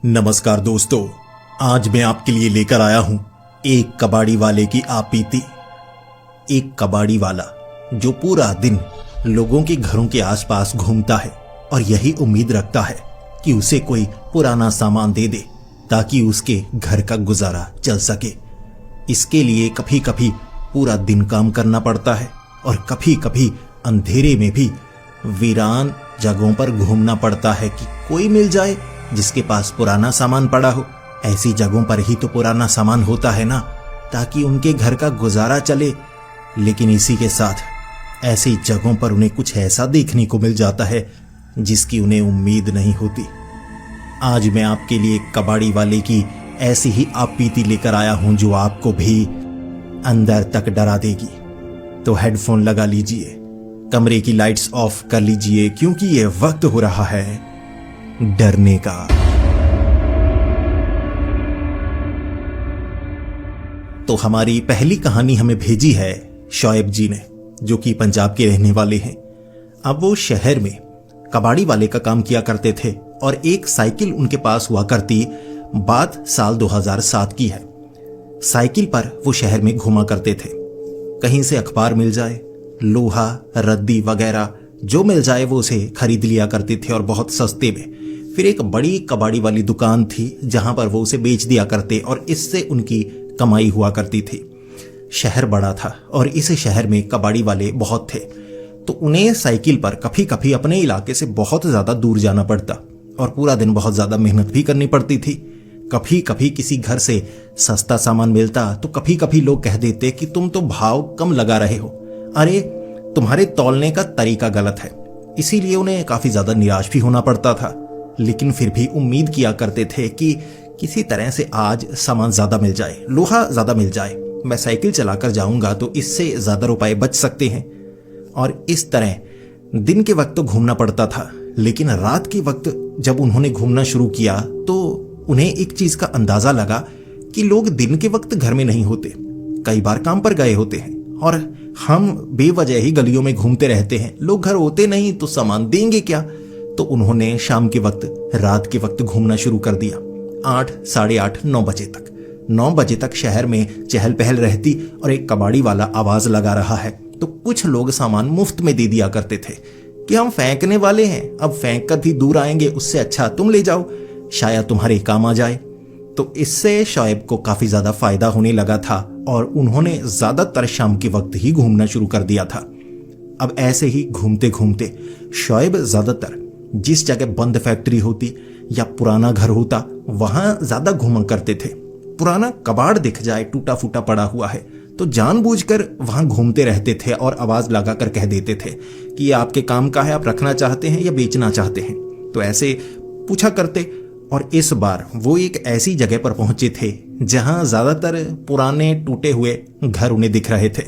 नमस्कार दोस्तों, आज मैं आपके लिए लेकर आया हूं एक कबाड़ी वाले की आपीती। एक कबाड़ी वाला जो पूरा दिन लोगों के घरों के आसपास घूमता है और यही उम्मीद रखता है कि उसे कोई पुराना सामान दे दे ताकि उसके घर का गुजारा चल सके। इसके लिए कभी कभी पूरा दिन काम करना पड़ता है और कभी कभी अंधेरे में भी वीरान जगहों पर घूमना पड़ता है कि कोई मिल जाए जिसके पास पुराना सामान पड़ा हो। ऐसी जगहों पर ही तो पुराना सामान होता है ना, ताकि उनके घर का गुजारा चले। लेकिन इसी के साथ ऐसी जगहों पर उन्हें कुछ ऐसा देखने को मिल जाता है जिसकी उन्हें उम्मीद नहीं होती। आज मैं आपके लिए कबाड़ी वाले की ऐसी ही आपबीती लेकर आया हूं जो आपको भी अंदर तक डरा देगी। तो हेडफोन लगा लीजिए, कमरे की लाइट्स ऑफ कर लीजिए, क्योंकि यह वक्त हो रहा है डरने का। तो हमारी पहली कहानी हमें भेजी है शोएब जी ने, जो कि पंजाब के रहने वाले हैं। अब वो शहर में कबाड़ी वाले का काम किया करते थे और एक साइकिल उनके पास हुआ करती। बात साल 2007 की है। साइकिल पर वो शहर में घूमा करते थे। कहीं से अखबार मिल जाए, लोहा, रद्दी वगैरह जो मिल जाए वो उसे खरीद लिया करते थे और बहुत सस्ते में। फिर एक बड़ी कबाड़ी वाली दुकान थी जहां पर वो उसे बेच दिया करते और इससे उनकी कमाई हुआ करती थी। शहर बड़ा था और इस शहर में कबाड़ी वाले बहुत थे, तो उन्हें साइकिल पर कभी कभी अपने इलाके से बहुत ज्यादा दूर जाना पड़ता और पूरा दिन बहुत ज्यादा मेहनत भी करनी पड़ती थी। कभी कभी किसी घर से सस्ता सामान मिलता तो कभी कभी लोग कह देते कि तुम तो भाव कम लगा रहे हो, अरे तुम्हारे तौलने का तरीका गलत है। इसीलिए उन्हें काफी ज्यादा निराश भी होना पड़ता था, लेकिन फिर भी उम्मीद किया करते थे कि किसी तरह से आज सामान ज्यादा मिल जाए, लोहा ज्यादा मिल जाए, मैं साइकिल चलाकर जाऊंगा तो इससे ज्यादा रुपए बच सकते हैं। और इस तरह दिन के वक्त तो घूमना पड़ता था, लेकिन रात के वक्त जब उन्होंने घूमना शुरू किया तो उन्हें एक चीज का अंदाजा लगा कि लोग दिन के वक्त घर में नहीं होते, कई बार काम पर गए होते हैं और हम बेवजह ही गलियों में घूमते रहते हैं। लोग घर होते नहीं तो सामान देंगे क्या। तो उन्होंने शाम के वक्त, रात के वक्त घूमना शुरू कर दिया। 8, साढ़े 8, 9 बजे तक। 9 बजे तक शहर में चहल पहल रहती और एक कबाड़ी वाला आवाज लगा रहा है तो कुछ लोग सामान मुफ्त में दे दिया करते थे कि हम फेंकने वाले हैं, अब फेंक कर भी दूर आएंगे, उससे अच्छा तुम ले जाओ, शायद तुम्हारे काम आ जाए। तो इससे शोएब को काफी ज्यादा फायदा होने लगा था और उन्होंने ज्यादातर शाम के वक्त ही घूमना शुरू कर दिया था। अब ऐसे ही घूमते घूमते शोएब ज्यादातर जिस जगह बंद फैक्ट्री होती या पुराना घर होता वहां ज्यादा घूमा करते थे। पुराना कबाड़ दिख जाए टूटा फूटा पड़ा हुआ है तो जानबूझकर वहां घूमते रहते थे और आवाज लगाकर कह देते थे कि ये आपके काम का है, आप रखना चाहते हैं या बेचना चाहते हैं। तो ऐसे पूछा करते। और इस बार वो एक ऐसी जगह पर पहुंचे थे जहां ज्यादातर पुराने टूटे हुए घर उन्हें दिख रहे थे,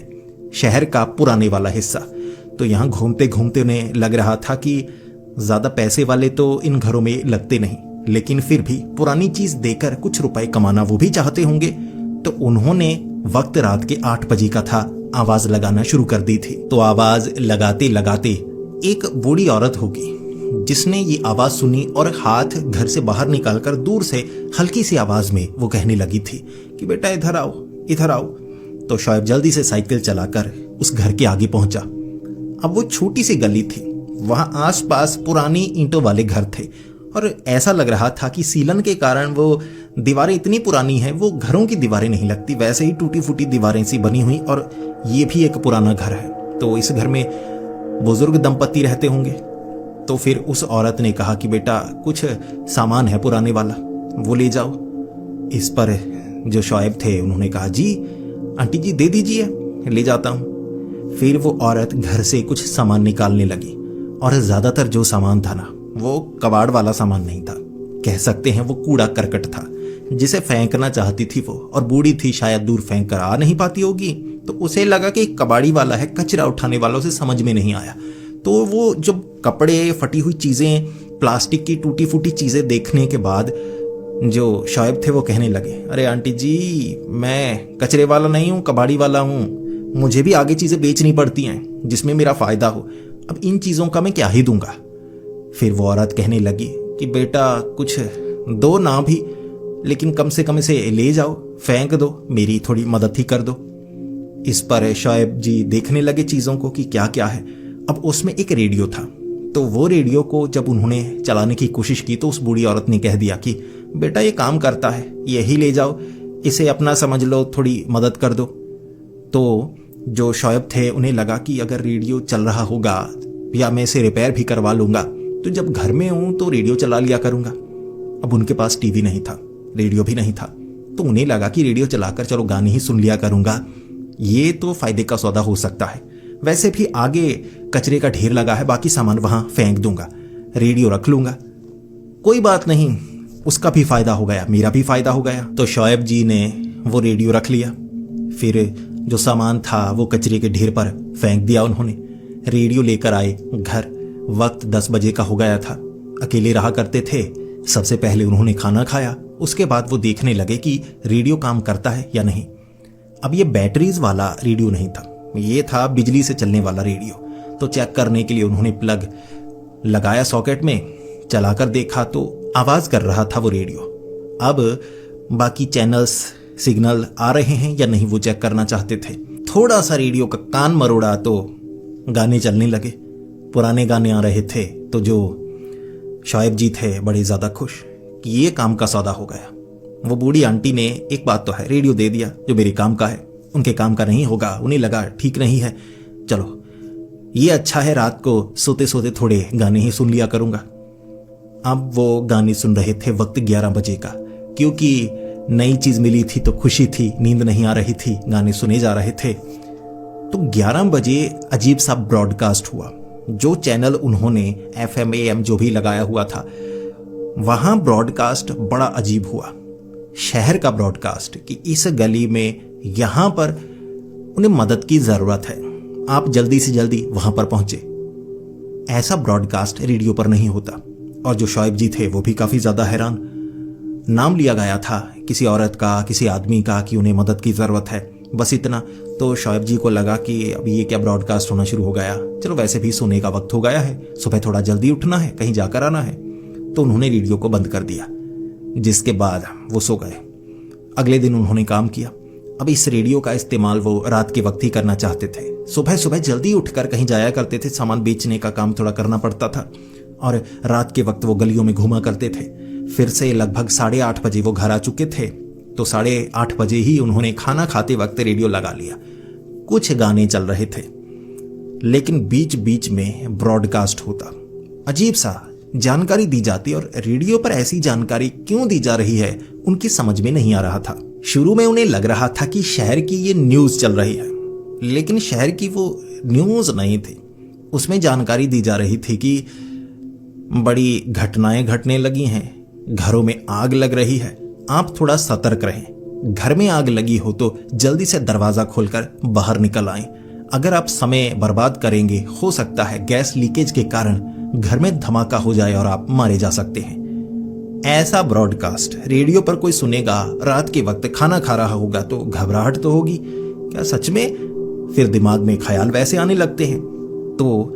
शहर का पुराने वाला हिस्सा। तो यहां घूमते घूमते उन्हें लग रहा था कि ज्यादा पैसे वाले तो इन घरों में लगते नहीं, लेकिन फिर भी पुरानी चीज देकर कुछ रुपए कमाना वो भी चाहते होंगे। तो उन्होंने वक्त रात के 8 बजे का था, आवाज लगाना शुरू कर दी थी। तो आवाज लगाते लगाते एक बूढ़ी औरत होगी जिसने ये आवाज सुनी और हाथ घर से बाहर निकालकर दूर से हल्की सी आवाज में वो कहने लगी थी कि बेटा इधर आओ, इधर आओ। तो शोएब जल्दी से साइकिल चलाकर उस घर के आगे पहुंचा। अब वो छोटी सी गली थी, वहां आसपास पुरानी ईंटों वाले घर थे और ऐसा लग रहा था कि सीलन के कारण वो दीवारें इतनी पुरानी हैं, वो घरों की दीवारें नहीं लगती, वैसे ही टूटी फूटी दीवारें सी बनी हुई। और ये भी एक पुराना घर है, तो इस घर में बुजुर्ग दंपति रहते होंगे। तो फिर उस औरत ने कहा कि बेटा कुछ सामान है पुराने वाला, वो ले जाओ। इस पर जो शोएब थे उन्होंने कहा जी आंटी जी दे दीजिए, ले जाता हूं। फिर वो औरत घर से कुछ सामान निकालने लगी और ज्यादातर जो सामान था ना वो कबाड़ वाला सामान नहीं था, कह सकते हैं वो कूड़ा करकट था जिसे फेंकना चाहती थी वो। और बूढ़ी थी, शायद दूर फेंक कर आ नहीं पाती होगी, तो उसे लगा कि कबाड़ी वाला है, कचरा उठाने वाला, उसे समझ में नहीं आया। तो वो जब कपड़े, फटी हुई चीजें, प्लास्टिक की टूटी फूटी चीजें देखने के बाद जो शोएब थे वो कहने लगे अरे आंटी जी मैं कचरे वाला नहीं हूं, कबाड़ी वाला हूं, मुझे भी आगे चीजें बेचनी पड़ती हैं जिसमें मेरा फायदा हो, अब इन चीजों का मैं क्या ही दूंगा। फिर वो औरत कहने लगी कि बेटा कुछ दो ना भी, लेकिन कम से कम इसे ले जाओ, फेंक दो, मेरी थोड़ी मदद ही कर दो। इस पर शोएब जी देखने लगे चीज़ों को कि क्या क्या है। अब उसमें एक रेडियो था, तो वो रेडियो को जब उन्होंने चलाने की कोशिश की तो उस बूढ़ी औरत ने कह दिया कि बेटा ये काम करता है, यही ले जाओ, इसे अपना समझ लो, थोड़ी मदद कर दो। तो जो शोएब थे उन्हें लगा कि अगर रेडियो चल रहा होगा या मैं इसे रिपेयर भी करवा लूंगा तो जब घर में हूं तो रेडियो चला लिया करूंगा। अब उनके पास टीवी नहीं था, रेडियो भी नहीं था, तो उन्हें लगा कि रेडियो चलाकर चलो गाने ही सुन लिया करूंगा, ये तो फायदे का सौदा हो सकता है। वैसे भी आगे कचरे का ढेर लगा है, बाकी सामान वहां फेंक दूंगा, रेडियो रख लूंगा, कोई बात नहीं, उसका भी फायदा हो गया, मेरा भी फायदा हो गया। तो शोएब जी ने वो रेडियो रख लिया, फिर जो सामान था वो कचरे के ढेर पर फेंक दिया उन्होंने। रेडियो लेकर आए घर। वक्त 10 बजे का हो गया था। अकेले रहा करते थे। सबसे पहले उन्होंने खाना खाया, उसके बाद वो देखने लगे कि रेडियो काम करता है या नहीं। अब ये बैटरीज वाला रेडियो नहीं था, ये था बिजली से चलने वाला रेडियो। तो चेक करने के लिए उन्होंने प्लग लगाया सॉकेट में, चलाकर देखा तो आवाज कर रहा था वो रेडियो। अब बाकी चैनल्स सिग्नल आ रहे हैं या नहीं वो चेक करना चाहते थे। थोड़ा सा रेडियो का कान मरोड़ा तो गाने चलने लगे, पुराने गाने आ रहे थे। तो जो शोएब जी थे बड़े ज्यादा खुश कि ये काम का सौदा हो गया। वो बूढ़ी आंटी ने एक बात तो है, रेडियो दे दिया जो मेरे काम का है, उनके काम का नहीं होगा। उन्हें लगा ठीक नहीं है, चलो ये अच्छा है, रात को सोते सोते थोड़े गाने ही सुन लिया करूंगा। अब वो गाने सुन रहे थे, वक्त 11 बजे का, क्योंकि नई चीज मिली थी तो खुशी थी, नींद नहीं आ रही थी, गाने सुने जा रहे थे। तो 11 बजे अजीब सा ब्रॉडकास्ट हुआ। जो चैनल उन्होंने FM AM जो भी लगाया हुआ था वहां ब्रॉडकास्ट बड़ा अजीब हुआ। शहर का ब्रॉडकास्ट कि इस गली में यहां पर उन्हें मदद की जरूरत है, आप जल्दी से जल्दी वहां पर पहुंचे। ऐसा ब्रॉडकास्ट रेडियो पर नहीं होता। और जो शोएब जी थे वो भी काफी ज्यादा हैरान। नाम लिया गया था किसी औरत का, किसी आदमी का कि उन्हें मदद की जरूरत है, बस इतना। तो शोएब जी को लगा कि अब ये क्या ब्रॉडकास्ट होना शुरू हो गया, चलो वैसे भी सोने का वक्त हो गया है, सुबह थोड़ा जल्दी उठना है, कहीं जाकर आना है। तो उन्होंने रेडियो को बंद कर दिया, जिसके बाद वो सो गए। अगले दिन उन्होंने काम किया। अब इस रेडियो का इस्तेमाल वो रात के वक्त ही करना चाहते थे। सुबह सुबह जल्दी उठकर कहीं जाया करते थे, सामान बेचने का काम थोड़ा करना पड़ता था, और रात के वक्त वो गलियों में घूमा करते थे। फिर से लगभग 8:30 बजे वो घर आ चुके थे। तो 8:30 बजे ही उन्होंने खाना खाते वक्त रेडियो लगा लिया। कुछ गाने चल रहे थे, लेकिन बीच बीच में ब्रॉडकास्ट होता, अजीब सा जानकारी दी जाती, और रेडियो पर ऐसी जानकारी क्यों दी जा रही है उनकी समझ में नहीं आ रहा था। शुरू में उन्हें लग रहा था कि शहर की ये न्यूज चल रही है, लेकिन शहर की वो न्यूज नहीं थी। उसमें जानकारी दी जा रही थी कि बड़ी घटनाएं घटने लगी हैं, घरों में आग लग रही है, आप थोड़ा सतर्क रहें। घर में आग लगी हो तो जल्दी से दरवाजा खोलकर बाहर निकल आएं। अगर आप समय बर्बाद करेंगे, हो सकता है गैस लीकेज के कारण घर में धमाका हो जाए और आप मारे जा सकते हैं। ऐसा ब्रॉडकास्ट रेडियो पर कोई सुनेगा, रात के वक्त खाना खा रहा होगा तो घबराहट तो होगी, क्या सच में? फिर दिमाग में ख्याल वैसे आने लगते हैं। तो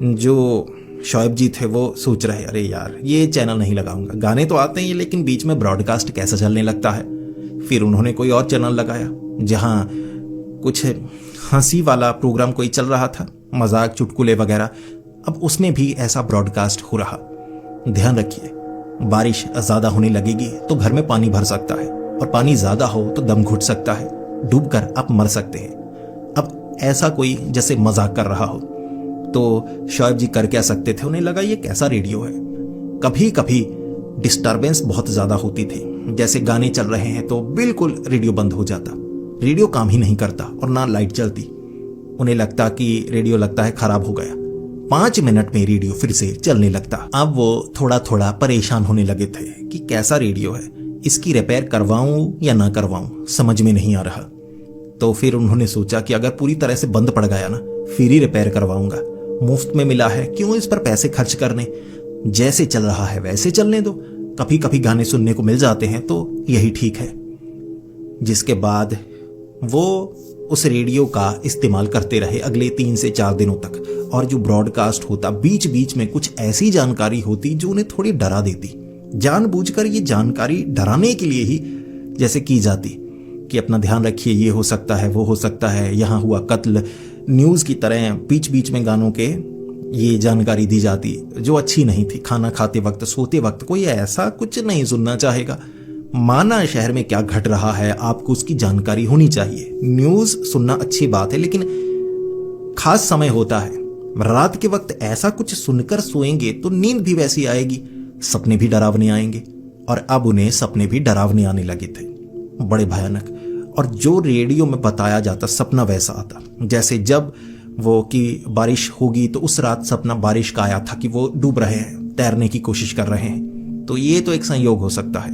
जो शोएब जी थे वो सोच रहे, अरे यार ये चैनल नहीं लगाऊंगा, गाने तो आते हैं लेकिन बीच में ब्रॉडकास्ट कैसा चलने लगता है। फिर उन्होंने कोई और चैनल लगाया जहां कुछ हंसी वाला प्रोग्राम कोई चल रहा था, मजाक चुटकुले वगैरह। अब उसमें भी ऐसा ब्रॉडकास्ट हो रहा। ध्यान रखिए, बारिश ज्यादा होने लगेगी तो घर में पानी भर सकता है, और पानी ज्यादा हो तो दम घुट सकता है, डूबकर आप मर सकते हैं। अब ऐसा कोई जैसे मजाक कर रहा हो, तो शोएब जी कर क्या सकते थे? उन्हें लगा ये कैसा रेडियो है। कभी कभी डिस्टरबेंस बहुत ज्यादा होती थी, जैसे गाने चल रहे हैं तो बिल्कुल रेडियो बंद हो जाता, रेडियो काम ही नहीं करता और ना लाइट चलती। उन्हें लगता कि रेडियो लगता है खराब हो गया। 5 मिनट में रेडियो फिर से चलने लगता। अब वो थोड़ा थोड़ा परेशान होने लगे थे कि कैसा रेडियो है, इसकी रिपेयर करवाऊं या ना करवाऊं, समझ में नहीं आ रहा। तो फिर उन्होंने सोचा कि अगर पूरी तरह से बंद पड़ गया ना, फिर ही रिपेयर करवाऊंगा, मुफ्त में मिला है, क्यों इस पर पैसे खर्च करने, जैसे चल रहा है वैसे चलने दो, कभी कभी गाने सुनने को मिल जाते हैं तो यही ठीक है। जिसके बाद वो उस रेडियो का इस्तेमाल करते रहे अगले 3 से 4 दिनों तक। और जो ब्रॉडकास्ट होता, बीच बीच में कुछ ऐसी जानकारी होती जो उन्हें थोड़ी डरा देती, जानबूझकर ये जानकारी डराने के लिए ही जैसे की जाती कि अपना ध्यान रखिए, ये हो सकता है, वो हो सकता है, यहाँ हुआ कत्ल। न्यूज़ की तरह बीच बीच में गानों के ये जानकारी दी जाती जो अच्छी नहीं थी। खाना खाते वक्त, सोते वक्त कोई ऐसा कुछ नहीं सुनना चाहेगा। माना शहर में क्या घट रहा है आपको उसकी जानकारी होनी चाहिए। न्यूज़ सुनना अच्छी बात है, लेकिन खास समय होता है। रात के वक्त ऐसा कुछ सुनकर सोएंगे तो नींद भी वैसी आएगी, सपने भी डरावने आएंगे। और अब उन्हें सपने भी डरावने आने लगे थे, बड़े भयानक। और जो रेडियो में बताया जाता सपना वैसा आता, जैसे जब वो कि बारिश होगी तो उस रात सपना बारिश का आया था कि वो डूब रहे हैं, तैरने की कोशिश कर रहे हैं। तो ये तो एक संयोग हो सकता है।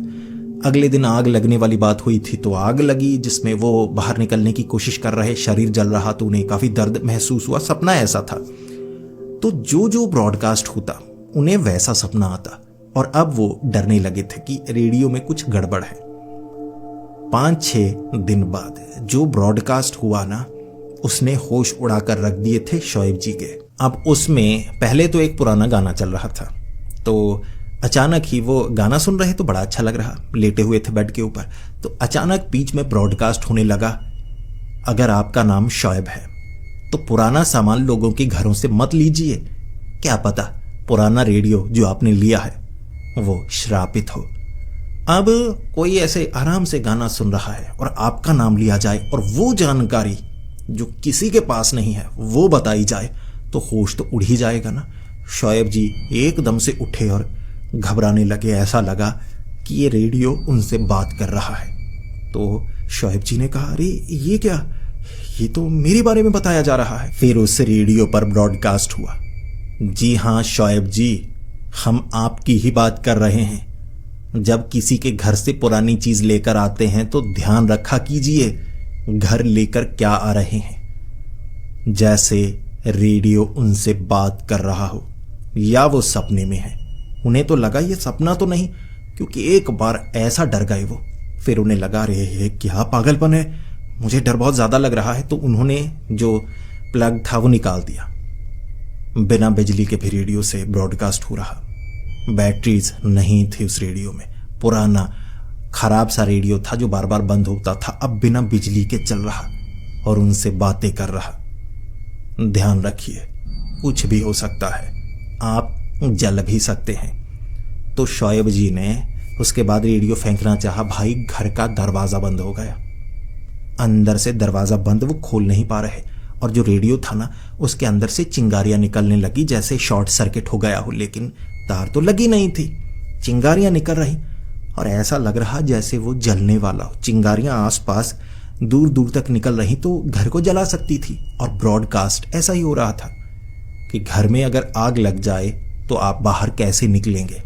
अगले दिन आग लगने वाली बात हुई थी तो आग लगी जिसमें वो बाहर निकलने की कोशिश कर रहे, शरीर जल रहा तो उन्हें काफी दर्द महसूस हुआ, सपना ऐसा था। तो जो जो ब्रॉडकास्ट होता उन्हें वैसा सपना आता। और अब वो डरने लगे थे कि रेडियो में कुछ गड़बड़ है। 5-6 दिन बाद जो ब्रॉडकास्ट हुआ ना, उसने होश उड़ाकर रख दिए थे शोएब जी के। अब उसमें पहले तो एक पुराना गाना चल रहा था, तो अचानक ही वो गाना सुन रहे तो बड़ा अच्छा लग रहा, लेटे हुए थे बेड के ऊपर। तो अचानक बीच में ब्रॉडकास्ट होने लगा, अगर आपका नाम शोएब है तो पुराना सामान लोगों के घरों से मत लीजिए, क्या पता पुराना रेडियो जो आपने लिया है वो श्रापित हो। अब कोई ऐसे आराम से गाना सुन रहा है और आपका नाम लिया जाए और वो जानकारी जो किसी के पास नहीं है वो बताई जाए तो होश तो उड़ ही जाएगा ना। शोएब जी एकदम से उठे और घबराने लगे। ऐसा लगा कि ये रेडियो उनसे बात कर रहा है। तो शोएब जी ने कहा, अरे ये क्या, ये तो मेरे बारे में बताया जा रहा है। फिर उस रेडियो पर ब्रॉडकास्ट हुआ, जी हाँ शोएब जी, हम आपकी ही बात कर रहे हैं। जब किसी के घर से पुरानी चीज लेकर आते हैं तो ध्यान रखा कीजिए घर लेकर क्या आ रहे हैं। जैसे रेडियो उनसे बात कर रहा हो या वो सपने में है। उन्हें तो लगा ये सपना तो नहीं, क्योंकि एक बार ऐसा डर गए वो। फिर उन्हें लगा, रे ये क्या पागलपन है, मुझे डर बहुत ज्यादा लग रहा है। तो उन्होंने जो प्लग था वो निकाल दिया। बिना बिजली के भी रेडियो से ब्रॉडकास्ट हो रहा। बैटरीज नहीं थी उस रेडियो में, पुराना खराब सा रेडियो था जो बार बार बंद होता था। अब बिना बिजली के चल रहा और उनसे बातें कर रहा। ध्यान रखिए कुछ भी हो सकता है, आप जल भी सकते हैं। तो शोएब जी ने उसके बाद रेडियो फेंकना चाहा। भाई घर का दरवाजा बंद हो गया, अंदर से दरवाजा बंद, वो खोल नहीं पा रहे। और जो रेडियो था ना उसके अंदर से चिंगारियां निकलने लगी जैसे शॉर्ट सर्किट हो गया हो, लेकिन तार तो लगी नहीं थी, चिंगारियां निकल रही और ऐसा लग रहा जैसे वो जलने वाला हो। चिंगारियां आसपास दूर दूर तक निकल रही तो घर को जला सकती थी। और ब्रॉडकास्ट ऐसा ही हो रहा था कि घर में अगर आग लग जाए तो आप बाहर कैसे निकलेंगे।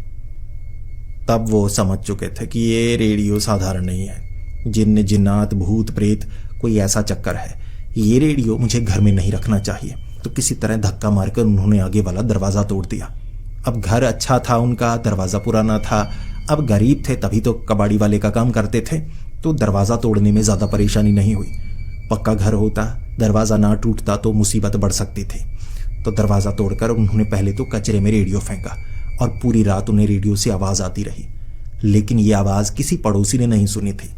तब वो समझ चुके थे कि ये रेडियो साधारण नहीं है, जिन्न जिन्नात भूत प्रेत कोई ऐसा चक्कर है। ये रेडियो मुझे घर में नहीं रखना चाहिए। तो किसी तरह धक्का मारकर उन्होंने आगे वाला दरवाजा तोड़ दिया। अब घर अच्छा था उनका, दरवाजा पुराना था। अब गरीब थे तभी तो कबाड़ी वाले का काम करते थे, तो दरवाजा तोड़ने में ज्यादा परेशानी नहीं हुई। पक्का घर होता, दरवाजा ना टूटता तो मुसीबत बढ़ सकती थी। तो दरवाजा तोड़कर उन्होंने पहले तो कचरे में रेडियो फेंका और पूरी रात उन्हें रेडियो से आवाज आती रही। लेकिन ये आवाज किसी पड़ोसी ने नहीं सुनी थी,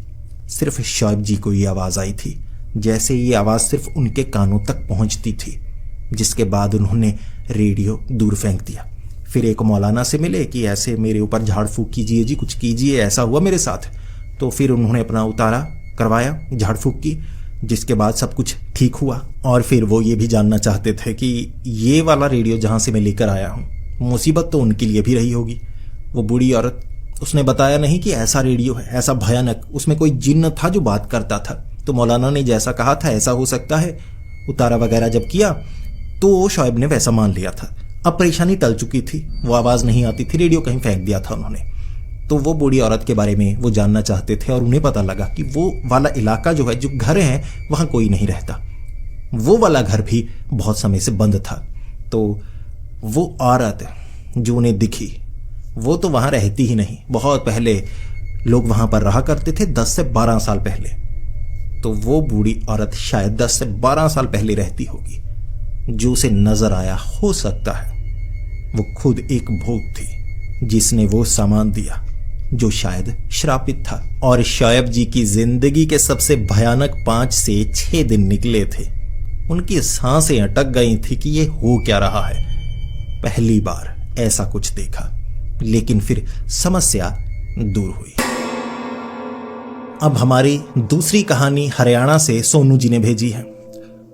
सिर्फ शोएब जी को ये आवाज आई थी। जैसे ये आवाज सिर्फ उनके कानों तक पहुंचती थी, जिसके बाद उन्होंने रेडियो दूर फेंक दिया। फिर एक मौलाना से मिले कि ऐसे मेरे ऊपर झाड़ फूक कीजिए जी, कुछ कीजिए, ऐसा हुआ मेरे साथ। तो फिर उन्होंने अपना उतारा करवाया, झाड़ फूक की, जिसके बाद सब कुछ ठीक हुआ। और फिर वो ये भी जानना चाहते थे कि ये वाला रेडियो जहां से मैं लेकर आया हूं, मुसीबत तो उनके लिए भी रही होगी। वो बूढ़ी औरत, उसने बताया नहीं कि ऐसा रेडियो है, ऐसा भयानक, उसमें कोई जिन्न था जो बात करता था। तो मौलाना ने जैसा कहा था ऐसा हो सकता है। उतारा वगैरह जब किया तो शोएब ने वैसा मान लिया था। अब परेशानी टल चुकी थी, वो आवाज नहीं आती थी, रेडियो कहीं फेंक दिया था उन्होंने। तो वो बूढ़ी औरत के बारे में वो जानना चाहते थे और उन्हें पता लगा कि वो वाला इलाका जो है, जो घर है, वहां कोई नहीं रहता। वो वाला घर भी बहुत समय से बंद था। तो वो औरत जो उन्हें दिखी वो तो वहां रहती ही नहीं, बहुत पहले लोग वहां पर रहा करते थे, 10 से 12 साल पहले। तो वो बूढ़ी औरत शायद 10 से 12 साल पहले रहती होगी। जो उसे नजर आया, हो सकता है वो खुद एक भूत थी। जिसने वो सामान दिया जो शायद श्रापित था। और शोएब जी की जिंदगी के सबसे भयानक 5 से 6 दिन निकले थे। उनकी सांसें अटक गई थी कि ये हो क्या रहा है। पहली बार ऐसा कुछ देखा, लेकिन फिर समस्या दूर हुई। अब हमारी दूसरी कहानी हरियाणा से सोनू जी ने भेजी है।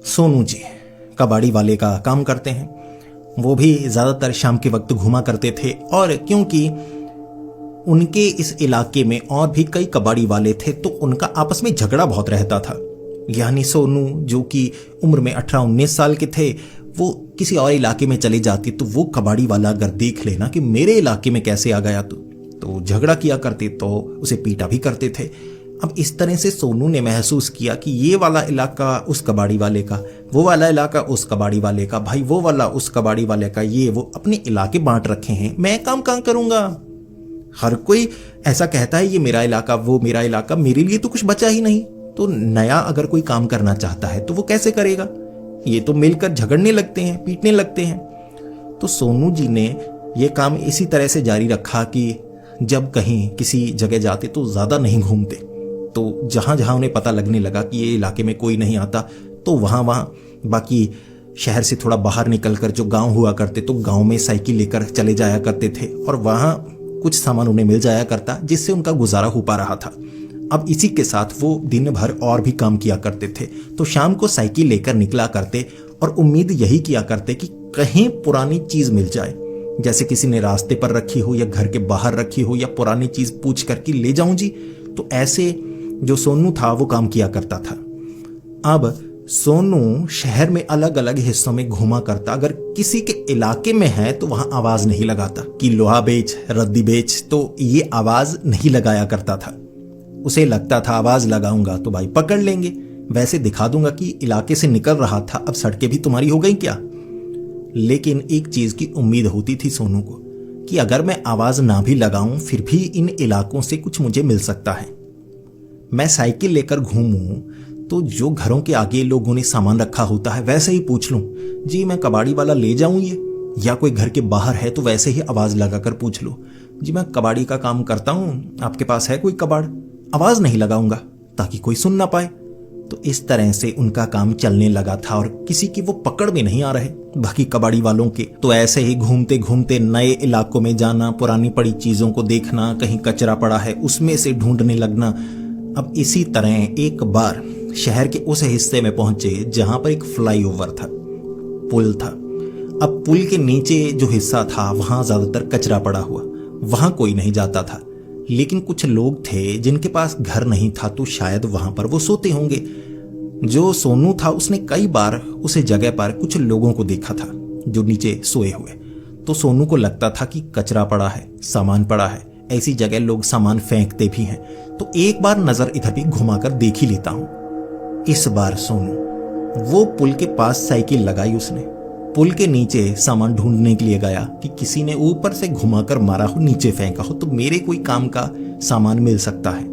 सोनू जी कबाड़ी वाले का काम करते हैं। वो भी ज्यादातर शाम के वक्त घुमा करते थे, और क्योंकि उनके इस इलाके में और भी कई कबाड़ी वाले थे तो उनका आपस में झगड़ा बहुत रहता था। यानी सोनू जो कि उम्र में 18-19 साल के थे, वो किसी और इलाके में चले जाते तो वो कबाड़ी वाला अगर देख लेना कि मेरे इलाके में कैसे आ गया तो झगड़ा किया करते, तो उसे पीटा भी करते थे। अब इस तरह से सोनू ने महसूस किया कि ये वाला इलाका उस कबाड़ी वाले का, वो वाला इलाका उस कबाड़ी वाले का, भाई वो वाला उस कबाड़ी वाले का, ये वो अपने इलाके बांट रखे हैं। मैं काम कहाँ करूंगा? हर कोई ऐसा कहता है ये मेरा इलाका, वो मेरा इलाका, मेरे लिए तो कुछ बचा ही नहीं। तो नया अगर कोई काम करना चाहता है तो वो कैसे करेगा? ये तो मिलकर झगड़ने लगते हैं, पीटने लगते हैं। तो सोनू जी ने ये काम इसी तरह से जारी रखा कि जब कहीं किसी जगह जाते तो ज्यादा नहीं घूमते, तो जहां जहां उन्हें पता लगने लगा कि ये इलाके में कोई नहीं आता तो वहां बाकी शहर से थोड़ा बाहर निकलकर जो गांव हुआ करते तो गांव में साइकिल लेकर चले जाया करते थे, और वहां कुछ सामान उन्हें मिल जाया करता जिससे उनका गुजारा हो पा रहा था। अब इसी के साथ वो दिन भर और भी काम किया करते थे। तो शाम को साइकिल लेकर निकला करते और उम्मीद यही किया करते कि कहीं पुरानी चीज मिल जाए, जैसे किसी ने रास्ते पर रखी हो या घर के बाहर रखी हो, या पुरानी चीज पूछ करके ले जाऊं जी। तो ऐसे जो सोनू था वो काम किया करता था। अब सोनू शहर में अलग अलग हिस्सों में घूमा करता। अगर किसी के इलाके में है तो वहां आवाज नहीं लगाता कि लोहा बेच, रद्दी बेच, तो ये आवाज नहीं लगाया करता था। उसे लगता था आवाज लगाऊंगा तो भाई पकड़ लेंगे, वैसे दिखा दूंगा कि इलाके से निकल रहा था, अब सड़कें भी तुम्हारी हो गई क्या। लेकिन एक चीज की उम्मीद होती थी सोनू को कि अगर मैं आवाज ना भी लगाऊं फिर भी इन इलाकों से कुछ मुझे मिल सकता है। मैं साइकिल लेकर घूमूं तो जो घरों के आगे लोगों ने सामान रखा होता है वैसे ही पूछ लूं, जी मैं कबाड़ी वाला ले जाऊं ये, या कोई घर के बाहर है तो वैसे ही आवाज लगाकर पूछ लो, जी मैं कबाड़ी का काम करता हूं, आपके पास है कोई कबाड़। आवाज नहीं लगाऊंगा ताकि कोई सुन ना पाए। तो इस तरह से उनका काम चलने लगा था और किसी की वो पकड़ में नहीं आ रहे। बाकी कबाड़ी वालों के तो ऐसे ही घूमते घूमते नए इलाकों में जाना, पुरानी पड़ी चीजों को देखना, कहीं कचरा पड़ा है उसमें से ढूंढने लगना। अब इसी तरह एक बार शहर के उस हिस्से में पहुंचे जहां पर एक फ्लाईओवर था, पुल था। अब पुल के नीचे जो हिस्सा था वहां ज्यादातर कचरा पड़ा हुआ, वहां कोई नहीं जाता था। लेकिन कुछ लोग थे जिनके पास घर नहीं था तो शायद वहां पर वो सोते होंगे। जो सोनू था उसने कई बार उस जगह पर कुछ लोगों को देखा था जो नीचे सोए हुए। तो सोनू को लगता था कि कचरा पड़ा है, सामान पड़ा है, ऐसी जगह लोग सामान फेंकते भी हैं, तो एक बार नजर इधर भी घुमाकर देख ही लेता हूं। इस बार सोनू वो पुल के पास साइकिल लगाई, उसने पुल के नीचे सामान ढूंढने के लिए गया कि किसी ने ऊपर से घुमाकर मारा हो, नीचे फेंका हो तो मेरे कोई काम का सामान मिल सकता है।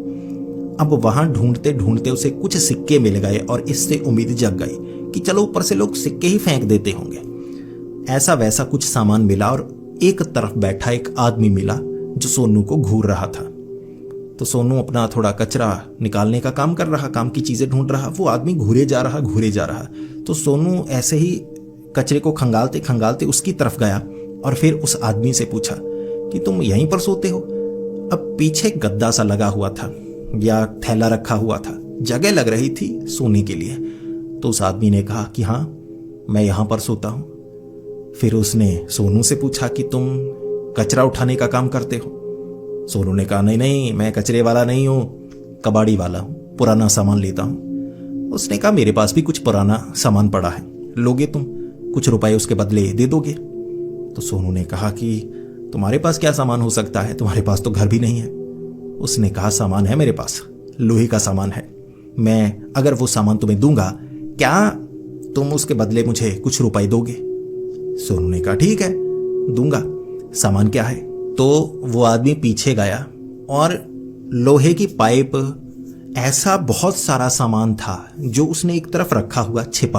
अब वहां ढूंढते ढूंढते उसे कुछ सिक्के मिल गए और इससे उम्मीद जग गई कि चलो ऊपर से लोग सिक्के ही फेंक देते होंगे। ऐसा वैसा कुछ सामान मिला और एक तरफ बैठा एक आदमी मिला जो सोनू को घूर रहा था। तो सोनू अपना थोड़ा कचरा निकालने का काम कर रहा, काम की चीजें ढूंढ रहा, वो आदमी घूरे जा रहा। तो सोनू ऐसे ही कचरे को खंगालते खंगालते उसकी तरफ गया और फिर उस आदमी से पूछा कि तुम यहीं पर सोते हो। अब पीछे गद्दा सा लगा हुआ था या थैला रखा हुआ था, जगह लग रही थी सोने के लिए। तो उस आदमी ने कहा कि हाँ मैं यहां पर सोता हूं। फिर उसने सोनू से पूछा कि तुम कचरा उठाने का काम करते हो। सोनू ने कहा नहीं मैं कचरे वाला नहीं हूं, कबाड़ी वाला हूं, पुराना सामान लेता हूं। उसने कहा मेरे पास भी कुछ पुराना सामान पड़ा है, लोगे तुम? कुछ रुपए उसके बदले दे दोगे? तो सोनू ने कहा कि तुम्हारे पास क्या सामान हो सकता है, तुम्हारे पास तो घर भी नहीं है। उसने कहा सामान है मेरे पास, लोहे का सामान है, मैं अगर वो सामान तुम्हें दूंगा क्या तुम उसके बदले मुझे कुछ रुपए दोगे? सोनू ने कहा ठीक है दूंगा, सामान क्या है? तो वो आदमी पीछे गया और लोहे की पाइप, ऐसा बहुत सारा सामान था जो उसने एक तरफ रखा हुआ छिपा